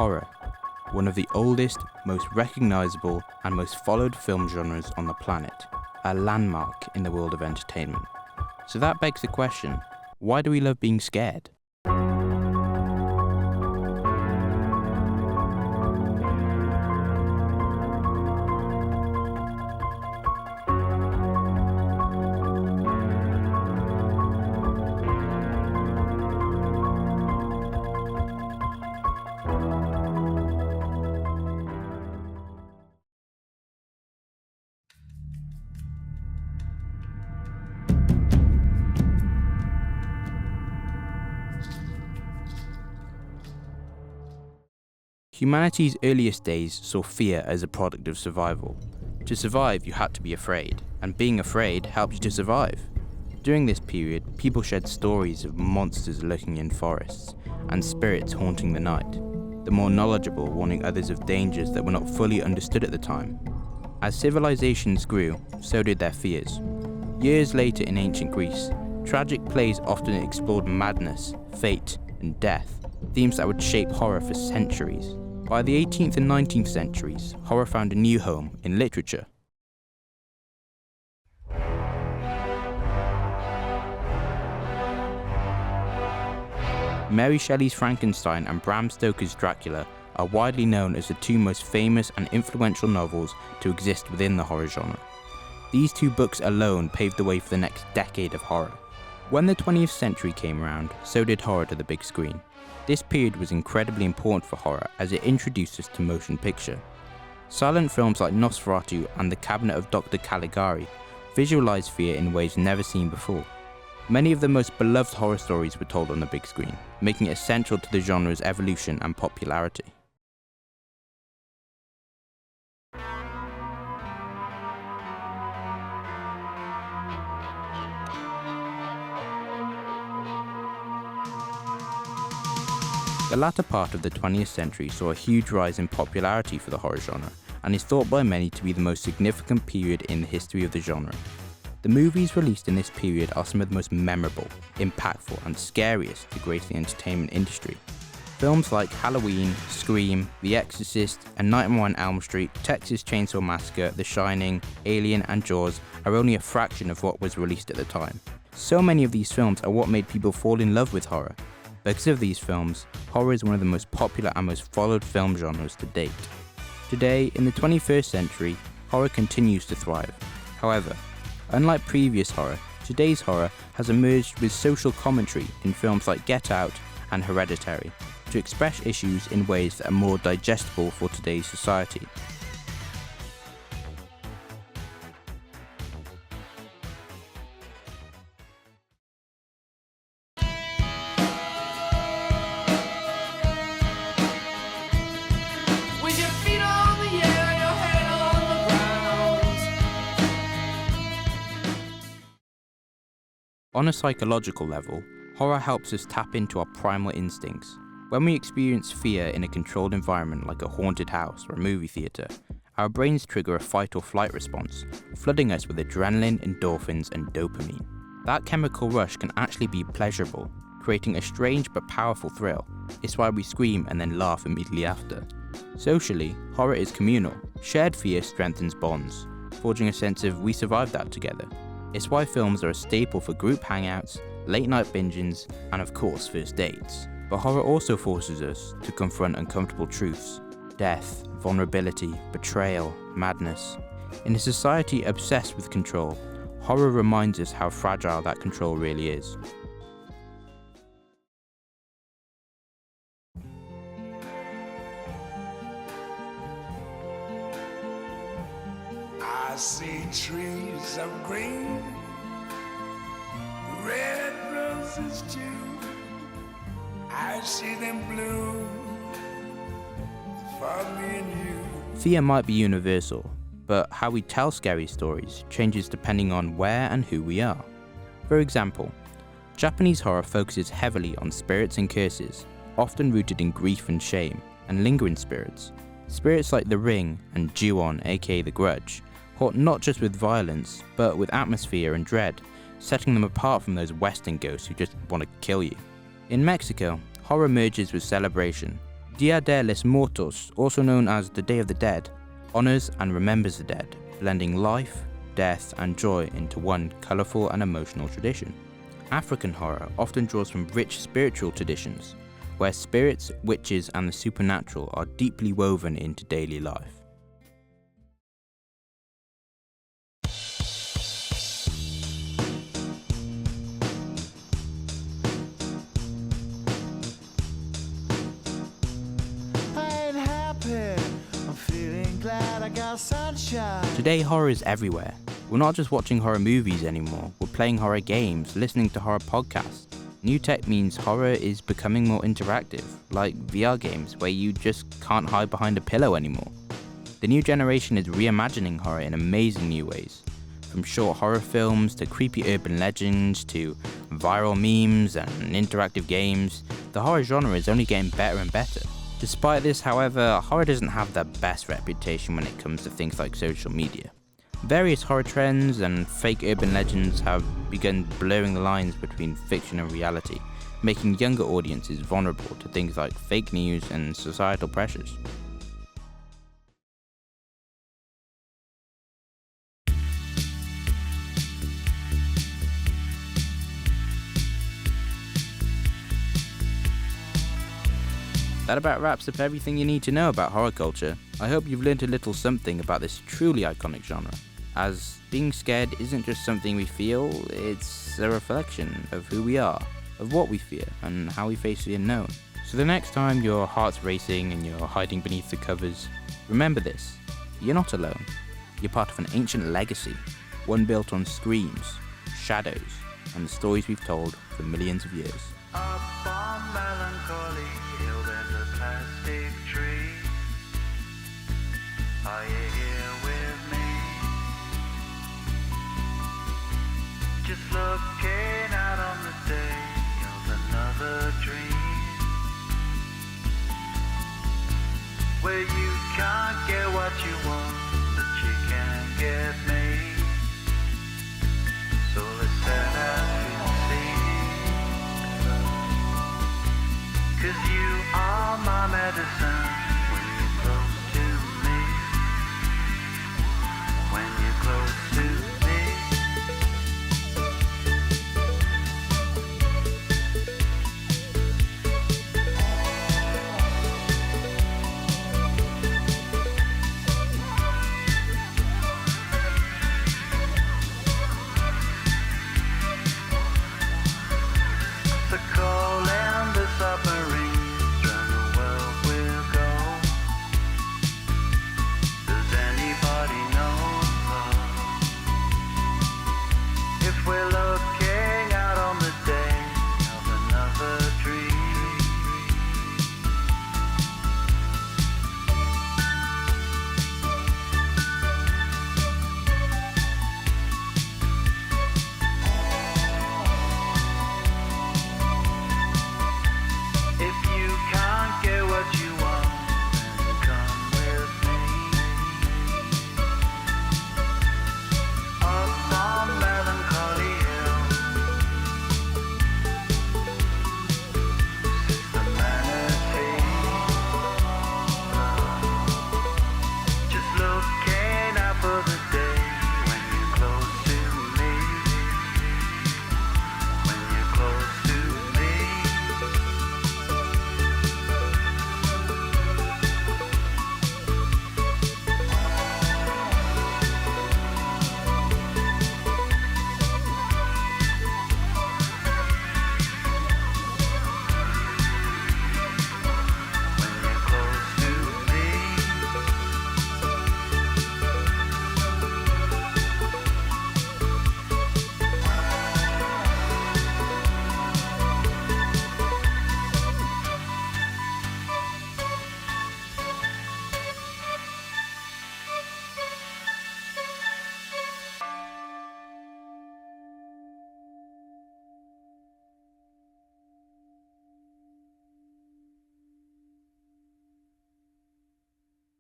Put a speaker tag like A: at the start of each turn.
A: Horror, one of the oldest, most recognizable, and most followed film genres on the planet, a landmark in the world of entertainment. So that begs the question, why do we love being scared? Humanity's earliest days saw fear as a product of survival. To survive, you had to be afraid, and being afraid helped you to survive. During this period, people shared stories of monsters lurking in forests, and spirits haunting the night, the more knowledgeable warning others of dangers that were not fully understood at the time. As civilizations grew, so did their fears. Years later in ancient Greece, tragic plays often explored madness, fate, and death, themes that would shape horror for centuries. By the 18th and 19th centuries, horror found a new home in literature. Mary Shelley's Frankenstein and Bram Stoker's Dracula are widely known as the two most famous and influential novels to exist within the horror genre. These two books alone paved the way for the next decade of horror. When the 20th century came around, so did horror to the big screen. This period was incredibly important for horror as it introduced us to motion picture. Silent films like Nosferatu and The Cabinet of Dr. Caligari visualized fear in ways never seen before. Many of the most beloved horror stories were told on the big screen, making it essential to the genre's evolution and popularity. The latter part of the 20th century saw a huge rise in popularity for the horror genre, and is thought by many to be the most significant period in the history of the genre. The movies released in this period are some of the most memorable, impactful, and scariest to grace the entertainment industry. Films like Halloween, Scream, The Exorcist, A Nightmare on Elm Street, Texas Chainsaw Massacre, The Shining, Alien, and Jaws are only a fraction of what was released at the time. So many of these films are what made people fall in love with horror. Because of these films, horror is one of the most popular and most followed film genres to date. Today, in the 21st century, horror continues to thrive. However, unlike previous horror, today's horror has emerged with social commentary in films like Get Out and Hereditary to express issues in ways that are more digestible for today's society. On a psychological level, horror helps us tap into our primal instincts. When we experience fear in a controlled environment like a haunted house or a movie theatre, our brains trigger a fight or flight response, flooding us with adrenaline, endorphins, and dopamine. That chemical rush can actually be pleasurable, creating a strange but powerful thrill. It's why we scream and then laugh immediately after. Socially, horror is communal. Shared fear strengthens bonds, forging a sense of we survived that together. It's why films are a staple for group hangouts, late-night binges, and of course first dates. But horror also forces us to confront uncomfortable truths: death, vulnerability, betrayal, madness. In a society obsessed with control, horror reminds us how fragile that control really is.
B: I see trees of green, red roses too. I see them bloom for me and you.
A: Fear might be universal, but how we tell scary stories changes depending on where and who we are. For example, Japanese horror focuses heavily on spirits and curses, often rooted in grief and shame, and lingering spirits. Spirits like The Ring and Ju-on, aka The Grudge, haunt not just with violence, but with atmosphere and dread, setting them apart from those Western ghosts who just want to kill you. In Mexico, horror merges with celebration. Dia de los Muertos, also known as the Day of the Dead, honors and remembers the dead, blending life, death, and joy into one colourful and emotional tradition. African horror often draws from rich spiritual traditions, where spirits, witches, and the supernatural are deeply woven into daily life. Today, horror is everywhere. We're not just watching horror movies anymore, we're playing horror games, listening to horror podcasts. New tech means horror is becoming more interactive, like VR games where you just can't hide behind a pillow anymore. The new generation is reimagining horror in amazing new ways. From short horror films to creepy urban legends to viral memes and interactive games, the horror genre is only getting better and better. Despite this, however, horror doesn't have the best reputation when it comes to things like social media. Various horror trends and fake urban legends have begun blurring the lines between fiction and reality, making younger audiences vulnerable to things like fake news and societal pressures. That about wraps up everything you need to know about horror culture. I hope you've learned a little something about this truly iconic genre, as being scared isn't just something we feel, it's a reflection of who we are, of what we fear, and how we face the unknown. So the next time your heart's racing and you're hiding beneath the covers, remember this: you're not alone. You're part of an ancient legacy, one built on screams, shadows, and the stories we've told for millions of years.
C: Up on Melancholy Hill there's a plastic tree. Are you here with me? Just looking out on the day of another dream, where you can't get what you want, but you can get me.